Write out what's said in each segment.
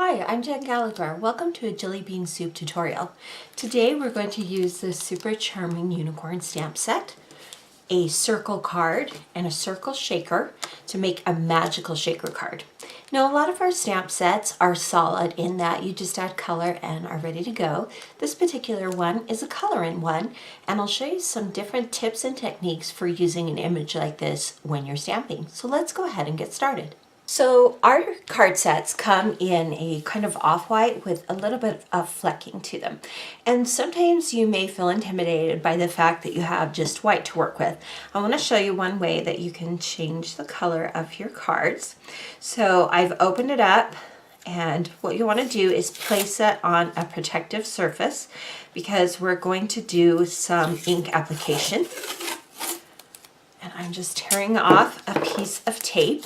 Hi, I'm Jen Gallacher. Welcome to a Jillibean Soup tutorial. Today we're going to use this super charming unicorn stamp set, a circle card, and a circle shaker to make a magical shaker card. Now a lot of our stamp sets are solid in that you just add color and are ready to go. This particular one is a color-in one, and I'll show you some different tips and techniques for using an image like this when you're stamping. So let's go ahead and get started. So our card sets come in a kind of off-white with a little bit of flecking to them. And sometimes you may feel intimidated by the fact that you have just white to work with. I want to show you one way that you can change the color of your cards. So I've opened it up, and what you want to do is place it on a protective surface because we're going to do some ink application. And I'm just tearing off a piece of tape.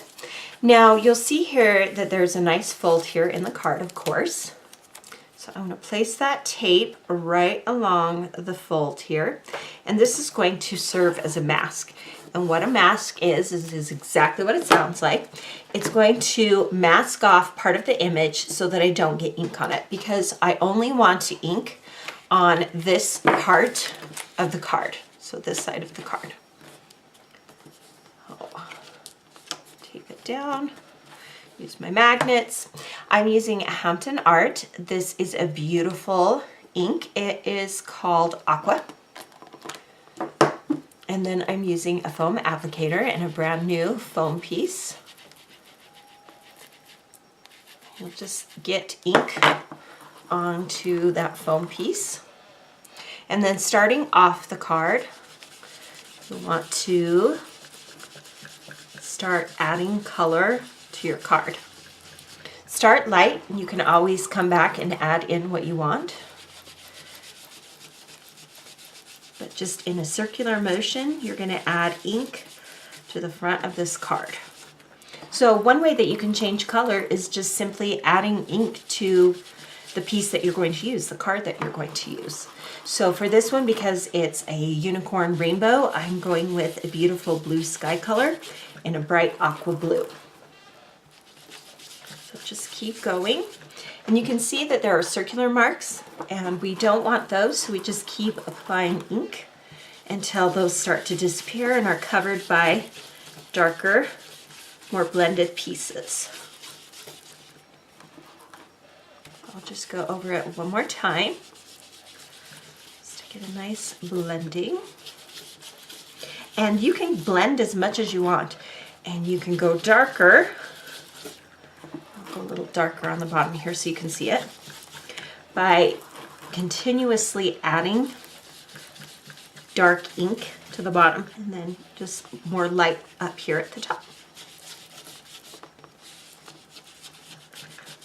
Now you'll see here that there's a nice fold here in the card, of course. So I'm going to place that tape right along the fold here, and this is going to serve as a mask. And what a mask is exactly what it sounds like. It's going to mask off part of the image so that I don't get ink on it, because I only want to ink on this part of the card, so this side of the card. Take it down, use my magnets. I'm using Hampton Art. This is a beautiful ink. It is called Aqua. And then I'm using a foam applicator and a brand new foam piece. You'll just get ink onto that foam piece. And then starting off the card, you want to start adding color to your card. Start light, and you can always come back and add in what you want. But just in a circular motion, you're going to add ink to the front of this card. So one way that you can change color is just simply adding ink to the piece that you're going to use, the card that you're going to use. So for this one, because it's a unicorn rainbow, I'm going with a beautiful blue sky color in a bright aqua blue. So just keep going. And you can see that there are circular marks, and we don't want those, so we just keep applying ink until those start to disappear and are covered by darker, more blended pieces. I'll just go over it one more time just to get a nice blending. And you can blend as much as you want, and you can go darker. I'll go a little darker on the bottom here so you can see it, by continuously adding dark ink to the bottom and then just more light up here at the top.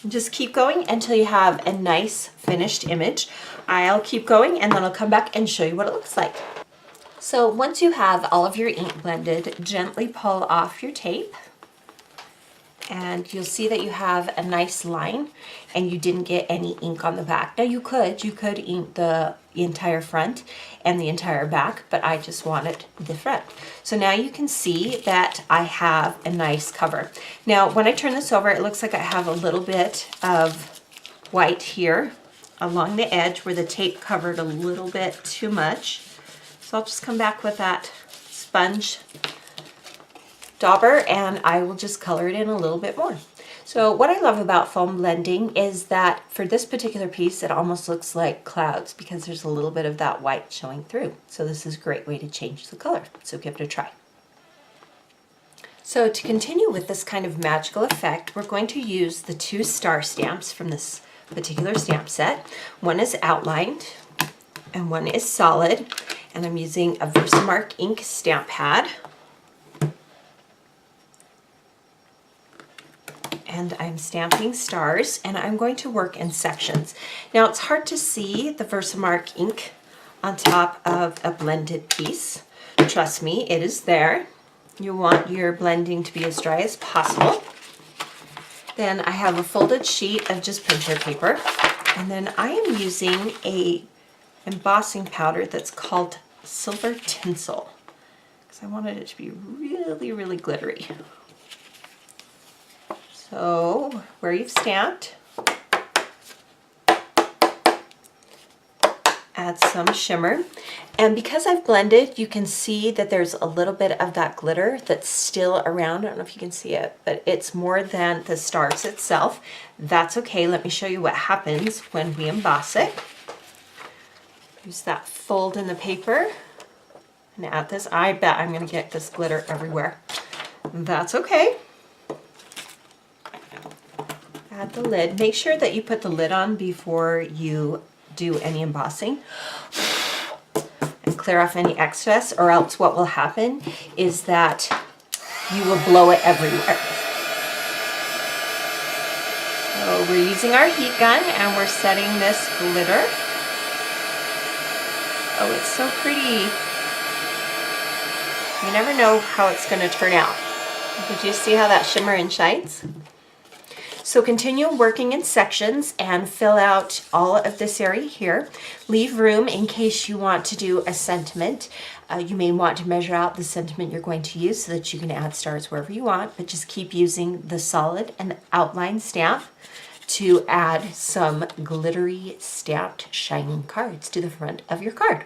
And just keep going until you have a nice finished image. I'll keep going and then I'll come back and show you what it looks like. So once you have all of your ink blended, gently pull off your tape, and you'll see that you have a nice line and you didn't get any ink on the back. Now you could ink the entire front and the entire back, but I just wanted the front. So now you can see that I have a nice cover. Now when I turn this over, it looks like I have a little bit of white here along the edge where the tape covered a little bit too much. So I'll just come back with that sponge dauber and I will just color it in a little bit more. So what I love about foam blending is that for this particular piece, it almost looks like clouds because there's a little bit of that white showing through. So this is a great way to change the color. So give it a try. So to continue with this kind of magical effect, we're going to use the two star stamps from this particular stamp set. One is outlined and one is solid. And I'm using a Versamark ink stamp pad. And I'm stamping stars, and I'm going to work in sections. Now it's hard to see the Versamark ink on top of a blended piece. Trust me, it is there. You want your blending to be as dry as possible. Then I have a folded sheet of just printer paper, and then I am using a embossing powder that's called Silver Tinsel because I wanted it to be really, really glittery. So where you've stamped, add some shimmer. And because I've blended, you can see that there's a little bit of that glitter that's still around. I don't know if you can see it, but it's more than the stars itself. That's okay. Let me show you what happens when we emboss it. Use that fold in the paper and add this. I bet I'm going to get this glitter everywhere. That's okay. Add the lid. Make sure that you put the lid on before you do any embossing. And clear off any excess, or else what will happen is that you will blow it everywhere. So we're using our heat gun and we're setting this glitter. Oh, it's so pretty. You never know how it's going to turn out. Did you see how that shimmer and shines? So continue working in sections and fill out all of this area here. Leave room in case you want to do a sentiment. You may want to measure out the sentiment you're going to use so that you can add stars wherever you want, but just keep using the solid and the outline stamp to add some glittery stamped shining cards to the front of your card.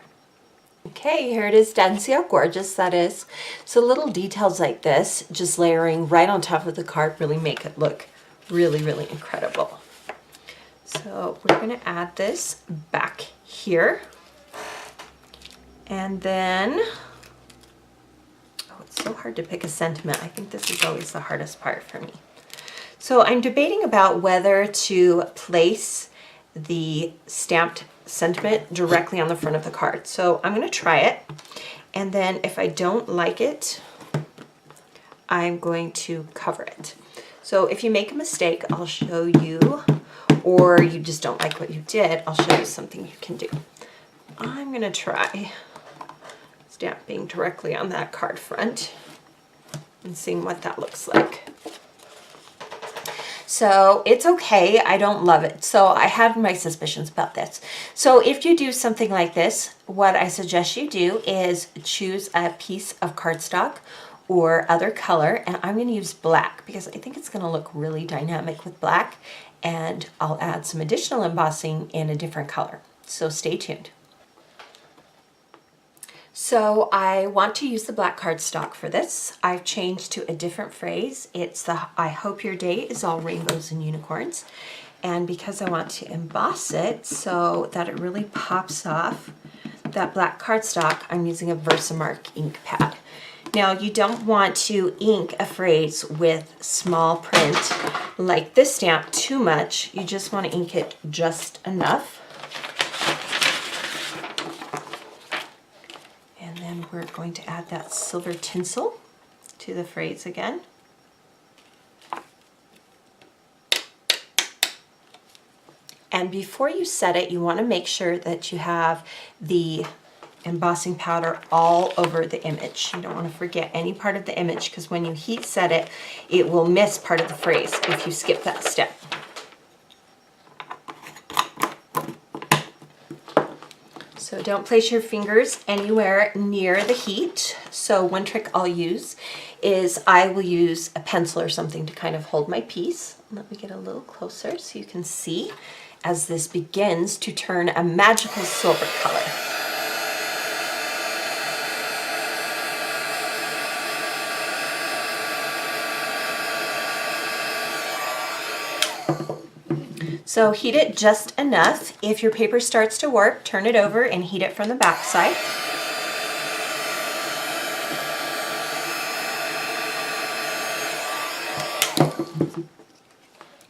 Okay, here it is done. See how gorgeous that is? So little details like this, just layering right on top of the card, really make it look really, really incredible. So we're going to add this back here. And then, oh, it's so hard to pick a sentiment. I think this is always the hardest part for me. So I'm debating about whether to place the stamped sentiment directly on the front of the card. So I'm going to try it. And then if I don't like it, I'm going to cover it. So if you make a mistake, I'll show you, or you just don't like what you did, I'll show you something you can do. I'm going to try stamping directly on that card front and seeing what that looks like. So it's okay, I don't love it. So I had my suspicions about this. So if you do something like this, what I suggest you do is choose a piece of cardstock or other color, and I'm going to use black because I think it's going to look really dynamic with black, and I'll add some additional embossing in a different color. So stay tuned. So I want to use the black cardstock for this. I've changed to a different phrase. It's the I hope your day is all rainbows and unicorns. And because I want to emboss it so that it really pops off that black cardstock, I'm using a Versamark ink pad. Now you don't want to ink a phrase with small print like this stamp too much. You just want to ink it just enough. And then we're going to add that silver tinsel to the phrase again. And before you set it, you want to make sure that you have the embossing powder all over the image. You don't want to forget any part of the image, because when you heat set it, it will miss part of the phrase if you skip that step. So don't place your fingers anywhere near the heat. So one trick I'll use is I will use a pencil or something to kind of hold my piece. Let me get a little closer so you can see as this begins to turn a magical silver color. So heat it just enough. If your paper starts to warp, turn it over and heat it from the back side.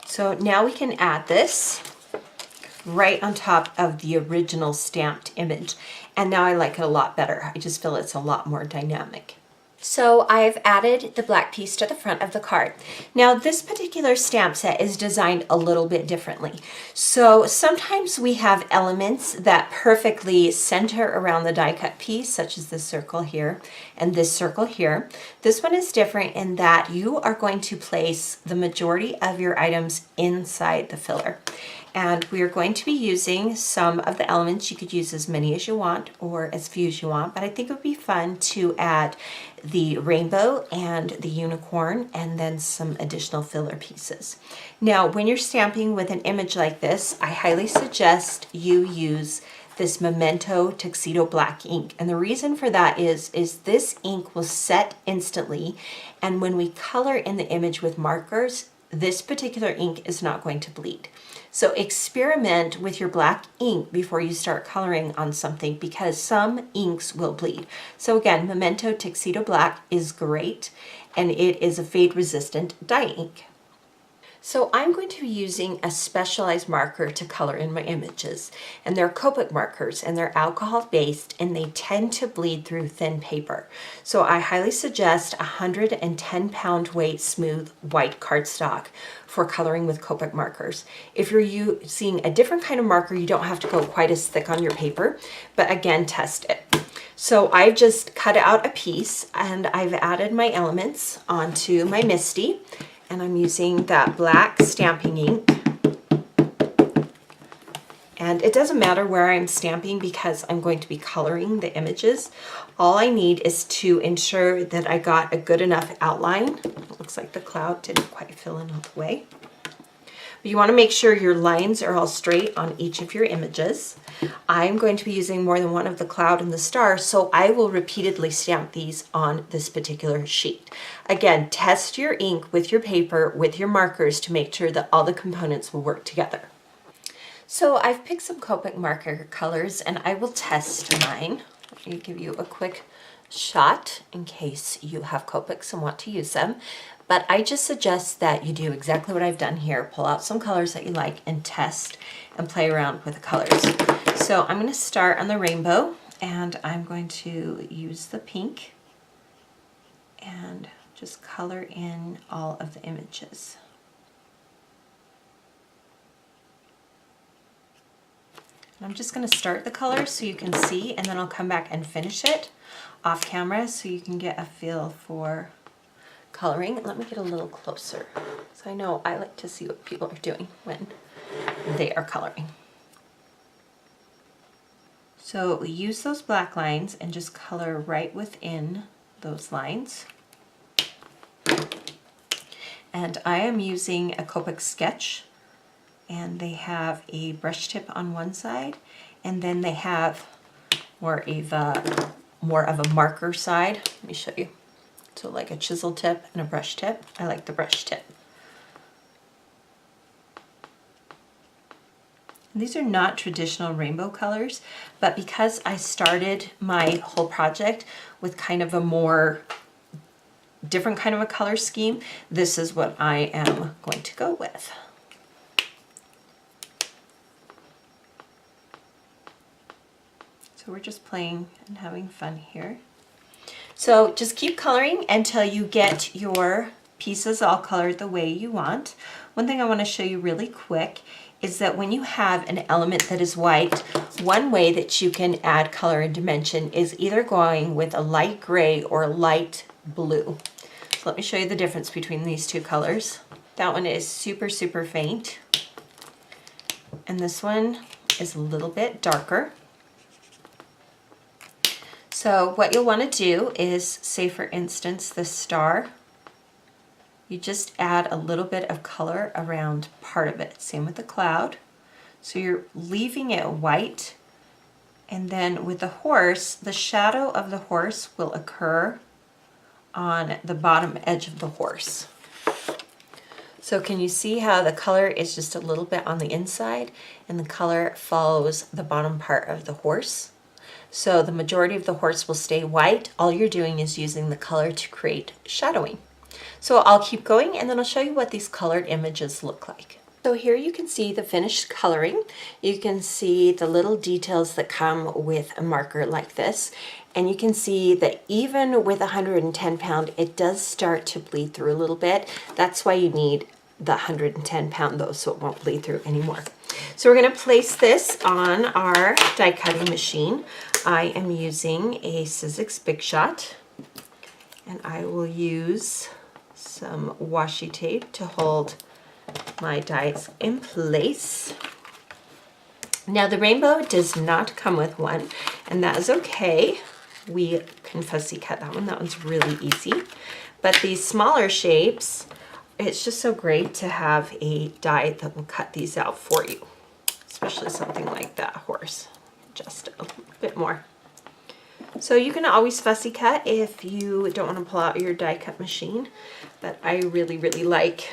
So now we can add this right on top of the original stamped image. And now I like it a lot better. I just feel it's a lot more dynamic. So I've added the black piece to the front of the card. Now this particular stamp set is designed a little bit differently. So sometimes we have elements that perfectly center around the die cut piece, such as this circle here and this circle here. This one is different in that you are going to place the majority of your items inside the filler. And we are going to be using some of the elements. You could use as many as you want or as few as you want, but I think it would be fun to add the rainbow and the unicorn and then some additional filler pieces. Now, when you're stamping with an image like this, I highly suggest you use this Memento Tuxedo Black ink. And the reason for that is this ink will set instantly. And when we color in the image with markers, this particular ink is not going to bleed. So experiment with your black ink before you start coloring on something, because some inks will bleed. So again, Memento Tuxedo Black is great, and it is a fade resistant dye ink. So I'm going to be using a specialized marker to color in my images, and they're Copic markers, and they're alcohol based, and they tend to bleed through thin paper. So I highly suggest 110 pound weight smooth white cardstock for coloring with Copic markers. If you're using a different kind of marker, you don't have to go quite as thick on your paper, but again, test it. So I've just cut out a piece, and I've added my elements onto my MISTI. And I'm using that black stamping ink. And it doesn't matter where I'm stamping because I'm going to be coloring the images. All I need is to ensure that I got a good enough outline. It looks like the cloud didn't quite fill in all the way. But you want to make sure your lines are all straight on each of your images. I'm going to be using more than one of the cloud and the star, so I will repeatedly stamp these on this particular sheet. Again, test your ink with your paper, with your markers, to make sure that all the components will work together. So I've picked some Copic marker colors, and I will test mine. Let me give you a quick shot in case you have Copics and want to use them. But I just suggest that you do exactly what I've done here. Pull out some colors that you like and test and play around with the colors. So I'm going to start on the rainbow, and I'm going to use the pink and just color in all of the images. And I'm just going to start the color so you can see, and then I'll come back and finish it off camera so you can get a feel for coloring. Let me get a little closer, so I know I like to see what people are doing when they are coloring. So use those black lines and just color right within those lines. And I am using a Copic sketch, and they have a brush tip on one side, and then they have more of a marker side. Let me show you. So like a chisel tip and a brush tip. I like the brush tip. And these are not traditional rainbow colors, but because I started my whole project with kind of a more different kind of a color scheme, this is what I am going to go with. So we're just playing and having fun here. So just keep coloring until you get your pieces all colored the way you want. One thing I want to show you really quick is that when you have an element that is white, one way that you can add color and dimension is either going with a light gray or a light blue. So let me show you the difference between these two colors. That one is super, super faint, and this one is a little bit darker. So what you'll want to do is, say for instance, the star, you just add a little bit of color around part of it. Same with the cloud. So you're leaving it white, and then with the horse, the shadow of the horse will occur on the bottom edge of the horse. So can you see how the color is just a little bit on the inside, and the color follows the bottom part of the horse? So the majority of the horse will stay white. All you're doing is using the color to create shadowing. So I'll keep going, and then I'll show you what these colored images look like. So here you can see the finished coloring. You can see the little details that come with a marker like this. And you can see that even with 110 pound, it does start to bleed through a little bit. That's why you need the 110 pound though, so it won't bleed through anymore. So we're going to place this on our die cutting machine. I am using a Sizzix Big Shot, and I will use some washi tape to hold my dies in place. Now the rainbow does not come with one, and that is okay. We can fussy cut that one. That one's really easy. But these smaller shapes, it's just so great to have a die that will cut these out for you, especially something like that horse. just a little bit more. So you can always fussy cut if you don't want to pull out your die cut machine, but I really, really like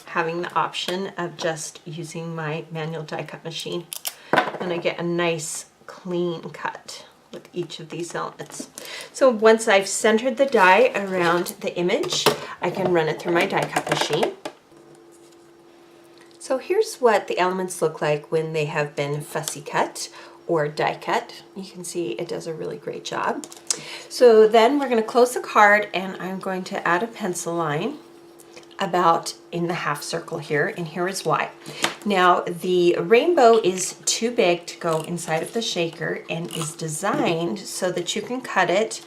having the option of just using my manual die cut machine. And I get a nice clean cut with each of these elements. So once I've centered the die around the image, I can run it through my die cut machine. So here's what the elements look like when they have been fussy cut or die cut. You can see it does a really great job. So then we're going to close the card, and I'm going to add a pencil line about in the half circle here, and here is why. Now the rainbow is too big to go inside of the shaker and is designed so that you can cut it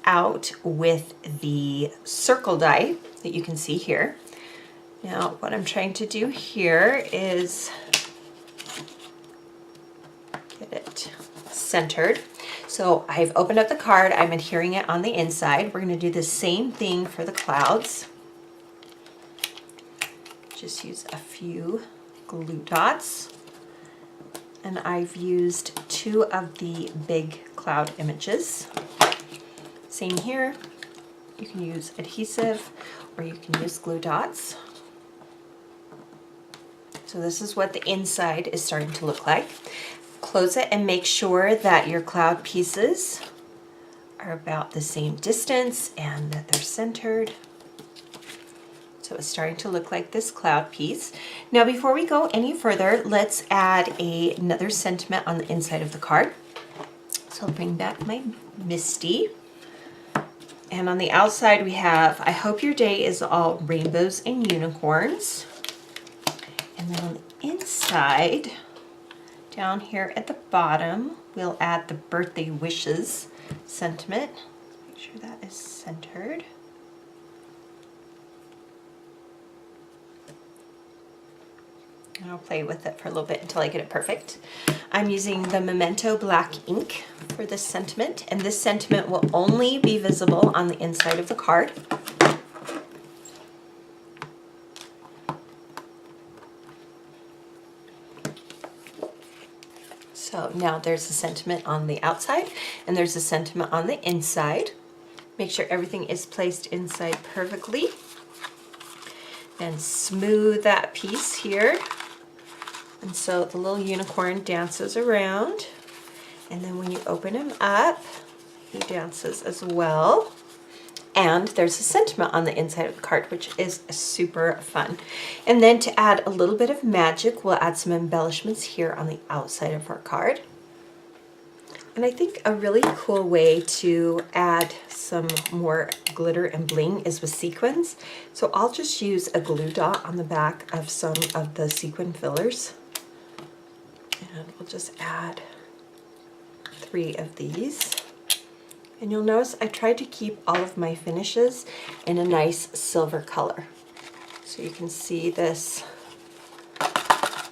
out with the circle die that you can see here. Now what I'm trying to do here is get it centered. So I've opened up the card, I'm adhering it on the inside. We're going to do the same thing for the clouds. Just use a few glue dots, and I've used 2 of the big cloud images. Same here, you can use adhesive or you can use glue dots. So this is what the inside is starting to look like. Close it and make sure that your cloud pieces are about the same distance and that they're centered. So it's starting to look like this cloud piece. Now before we go any further, let's add another sentiment on the inside of the card. So I'll bring back my Misty. And on the outside we have, I hope your day is all rainbows and unicorns. And then on the inside, down here at the bottom, we'll add the birthday wishes sentiment. Make sure that is centered. And I'll play with it for a little bit until I get it perfect. I'm using the Memento black ink for this sentiment, and this sentiment will only be visible on the inside of the card. So now there's a sentiment on the outside and there's a sentiment on the inside. Make sure everything is placed inside perfectly. Then smooth that piece here. And so the little unicorn dances around. And then when you open him up, he dances as well. And there's a sentiment on the inside of the card, which is super fun. And then to add a little bit of magic, we'll add some embellishments here on the outside of our card. And I think a really cool way to add some more glitter and bling is with sequins. So I'll just use a glue dot on the back of some of the sequin fillers. And we'll just add 3 of these. And you'll notice I tried to keep all of my finishes in a nice silver color. So you can see this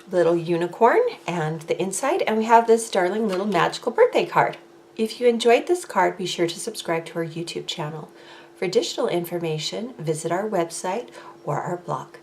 little unicorn and the inside, and we have this darling little magical birthday card. If you enjoyed this card, be sure to subscribe to our YouTube channel. For additional information, visit our website or our blog.